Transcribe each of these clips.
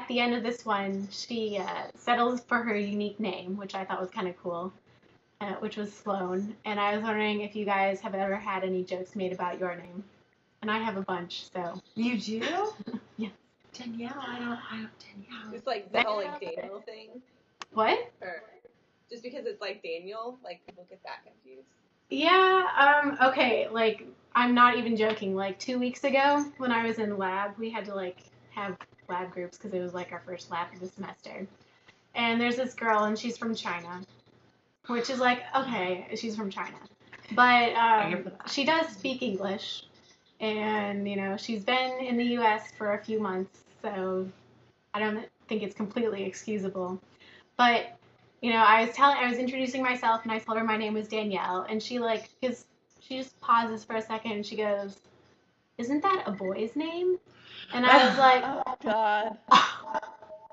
at the end of this one, she settles for her unique name, which I thought was kind of cool, which was Sloan. And I was wondering if you guys have ever had any jokes made about your name. And I have a bunch, so. You do? Yeah. Danielle, I don't Danielle. It's like the whole like Daniel thing. What? Or just because it's like Daniel, like people get that confused. Yeah, okay, like, I'm not even joking. Like, 2 weeks ago, when I was in lab, we had to, like, have lab groups because it was, like, our first lab of the semester. And there's this girl, and she's from China, which is, like, okay, she's from China. But she does speak English, and, you know, she's been in the U.S. for a few months, so I don't think it's completely excusable. But... you know, I was introducing myself, and I told her my name was Danielle, and she, like, because she just pauses for a second, and she goes, "Isn't that a boy's name?" And I was like, oh, God.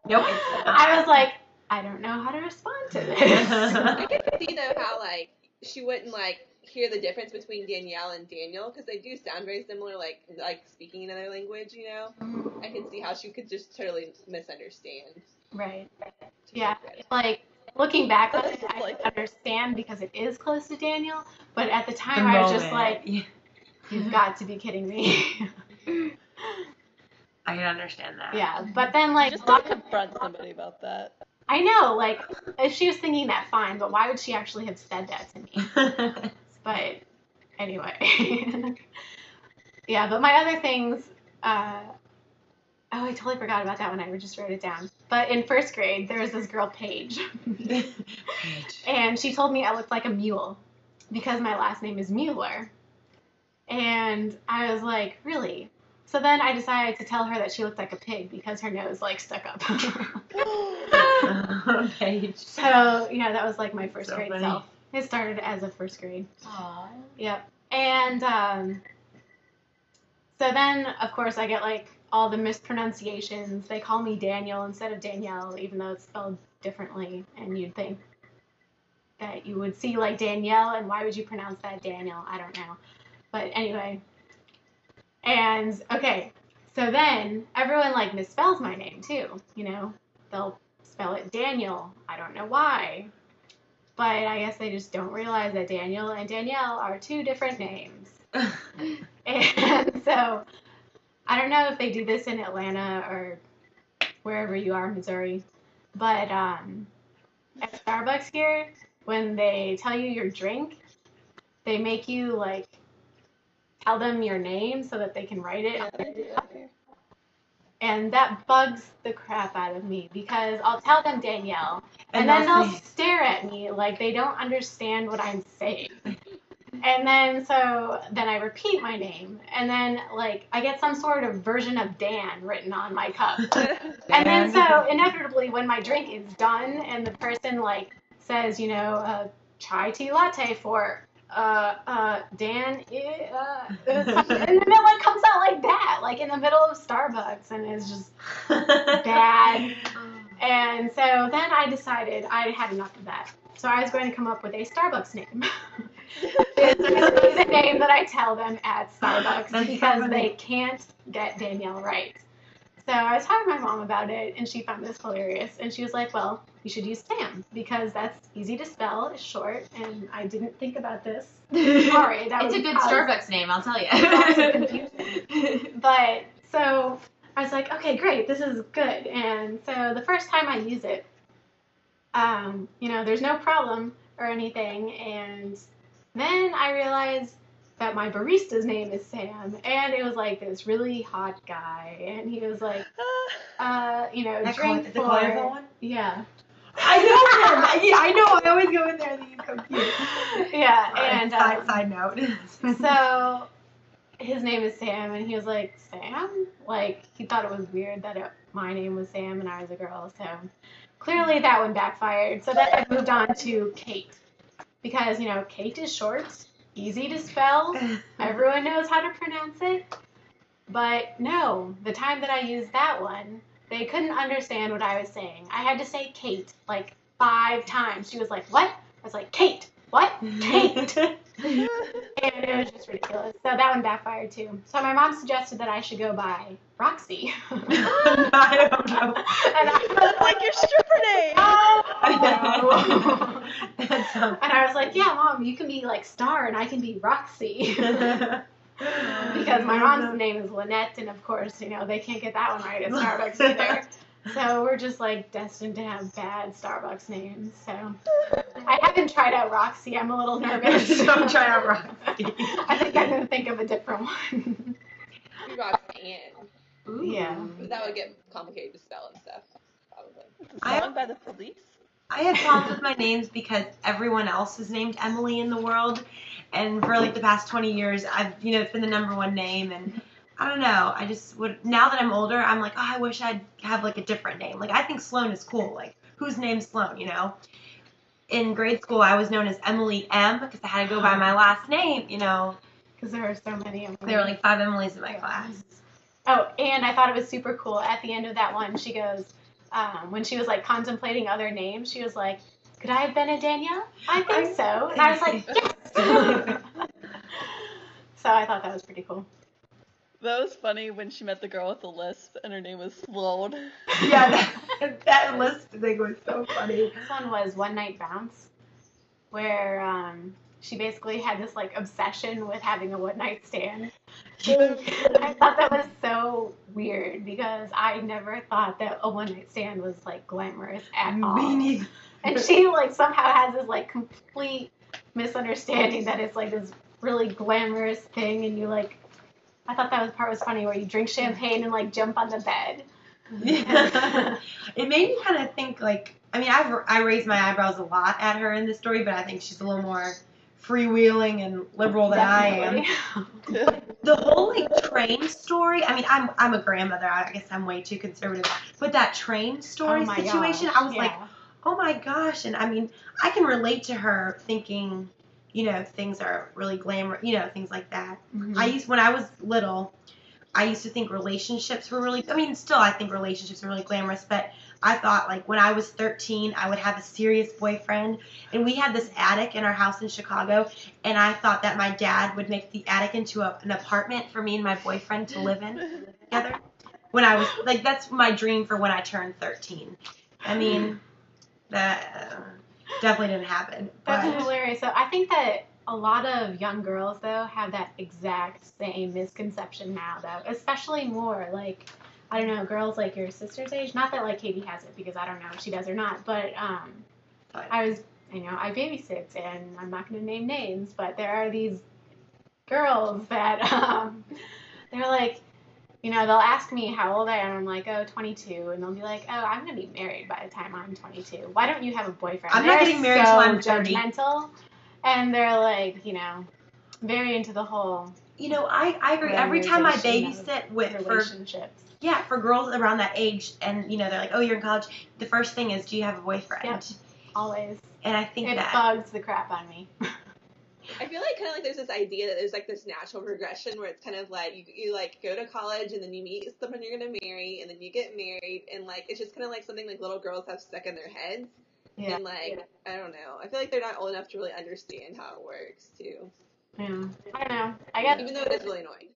Nope. I was like, I don't know how to respond to this. I can see, though, how, like, she wouldn't, like, hear the difference between Danielle and Daniel, because they do sound very similar, like speaking another language, you know? I can see how she could just totally misunderstand. Right. Yeah, like... looking back on it, I understand because it is close to Daniel, but at the time I was just like, you've got to be kidding me. I can understand that. Yeah, but then like... just don't confront somebody about that. I know, like, if she was thinking that, fine, but why would she actually have said that to me? But anyway. Yeah, but my other things... oh, I totally forgot about that one. I just wrote it down. But in first grade, there was this girl, Paige. And she told me I looked like a mule because my last name is Mueller. And I was like, really? So then I decided to tell her that she looked like a pig because her nose, like, stuck up. Paige. So, yeah, that was, like, my first grade funny. self. It started as a first grade. Aww. Yep. And so then, of course, I get, like, all the mispronunciations. They call me Daniel instead of Danielle, even though it's spelled differently. And you'd think that you would see, like, Danielle, and why would you pronounce that Daniel? I don't know. But anyway. And, okay, so then everyone, like, misspells my name, too. You know, they'll spell it Daniel. I don't know why. But I guess they just don't realize that Daniel and Danielle are two different names. And so... I don't know if they do this in Atlanta or wherever you are, Missouri, but at Starbucks here, when they tell you your drink, they make you, like, tell them your name so that they can write it. Yeah, and that bugs the crap out of me because I'll tell them Danielle, and then they'll stare at me like they don't understand what I'm saying. And then, then I repeat my name, and then, like, I get some sort of version of Dan written on my cup. And then, so, inevitably, when my drink is done, and the person, like, says, you know, chai tea latte for, Dan, and then it, like, comes out like that, like, in the middle of Starbucks, and it's just bad. And so, then I decided I had enough of that. So I was going to come up with a Starbucks name. It's a name that I tell them at Starbucks because they can't get Danielle right. So I was talking to my mom about it, and she found this hilarious. And she was like, well, you should use Sam because that's easy to spell, it's short, and I didn't think about this. Sorry. It's a good Starbucks name, I'll tell you. But, so I was like, okay, great, this is good. And so the first time I use it, you know, there's no problem or anything, and then I realized that my barista's name is Sam, and it was like this really hot guy, and he was like, you know, that drink the for... colorful one? Yeah. I know him! Yeah, I know, I always go in there and he's so cute. Yeah, and... side note. So, his name is Sam, and he was like, Sam? Like, he thought it was weird that my name was Sam and I was a girl, so... Clearly that one backfired, so then I moved on to Kate. Because, you know, Kate is short, easy to spell, everyone knows how to pronounce it. But no, the time that I used that one, they couldn't understand what I was saying. I had to say Kate like 5 times. She was like, what? I was like, Kate. what? Paint? And it was just ridiculous. So that one backfired too. So my mom suggested that I should go by Roxy. I don't know. And I was Like your stripper name. oh, no. That sounds And I was like, yeah, Mom, you can be like Star and I can be Roxy. Because my mom's name is Lynette, and of course, they can't get that one right at Starbucks either. So we're just like destined to have bad Starbucks names. So I haven't tried out Roxy. I'm a little nervous. Don't try out Roxy. I think I'm gonna think of a different one. We Roxanne. Ooh. Yeah. But that would get complicated to spell and stuff, probably. It's a song by the Police. I had problems with my names because everyone else is named Emily in the world, and for like the past 20 years, it's been the number one name, and I don't know. I just would, now that I'm older, I'm like, oh, I wish I'd have like a different name. Like, I think Sloan is cool. Like, whose name's Sloan, In grade school, I was known as Emily M because I had to go by my last name, Because there were so many of them. There were like 5 Emilys in my class. Oh, and I thought it was super cool. At the end of that one, she goes, when she was like contemplating other names, she was like, could I have been a Danielle? I think so. And I was like, yes! So I thought that was pretty cool. That was funny when she met the girl with the lisp and her name was Sloan. Yeah, that list thing was so funny. This one was One Night Bounce, where she basically had this like obsession with having a one night stand. I thought that was so weird because I never thought that a one night stand was like glamorous at all. Me neither. And she like somehow has this like complete misunderstanding that it's like this really glamorous thing, and you like. I thought that part was funny where you drink champagne and like jump on the bed. Yeah. It made me kind of think like, I raised my eyebrows a lot at her in this story, but I think she's a little more freewheeling and liberal than Definitely. I am. The whole like train story. I'm a grandmother. I guess I'm way too conservative. But that train story situation, gosh, I was yeah. like, oh my gosh. And I can relate to her thinking, things are really glamorous, things like that. Mm-hmm. When I was little, I used to think relationships were really, still I think relationships are really glamorous, but I thought like when I was 13, I would have a serious boyfriend, and we had this attic in our house in Chicago, and I thought that my dad would make the attic into an apartment for me and my boyfriend to live in together. When I was, like, that's my dream for when I turned 13. That definitely didn't happen. That's But hilarious. So I think that a lot of young girls, though, have that exact same misconception now, though. Especially more, like, I don't know, girls like your sister's age. Not that, like, Katie has it, because I don't know if she does or not. But I babysit, and I'm not going to name names, but there are these girls that they're like, they'll ask me how old I am. I'm like, 22. And they'll be like, I'm going to be married by the time I'm 22. Why don't you have a boyfriend? I'm not getting married till I'm 30. Judgmental. And they're like, very into the whole I agree. Every time I babysit relationships. for girls around that age, and they're like, oh, you're in college, the first thing is, do you have a boyfriend? Yep. Always. And I think it that bugs the crap out of me. I feel like kind of like there's this idea that there's like this natural progression where it's kind of like you like go to college and then you meet someone you're gonna marry and then you get married, and like it's just kind of like something like little girls have stuck in their heads. Yeah. And like I don't know, I feel like they're not old enough to really understand how it works too. Yeah. I don't know. I guess Even though it is really annoying.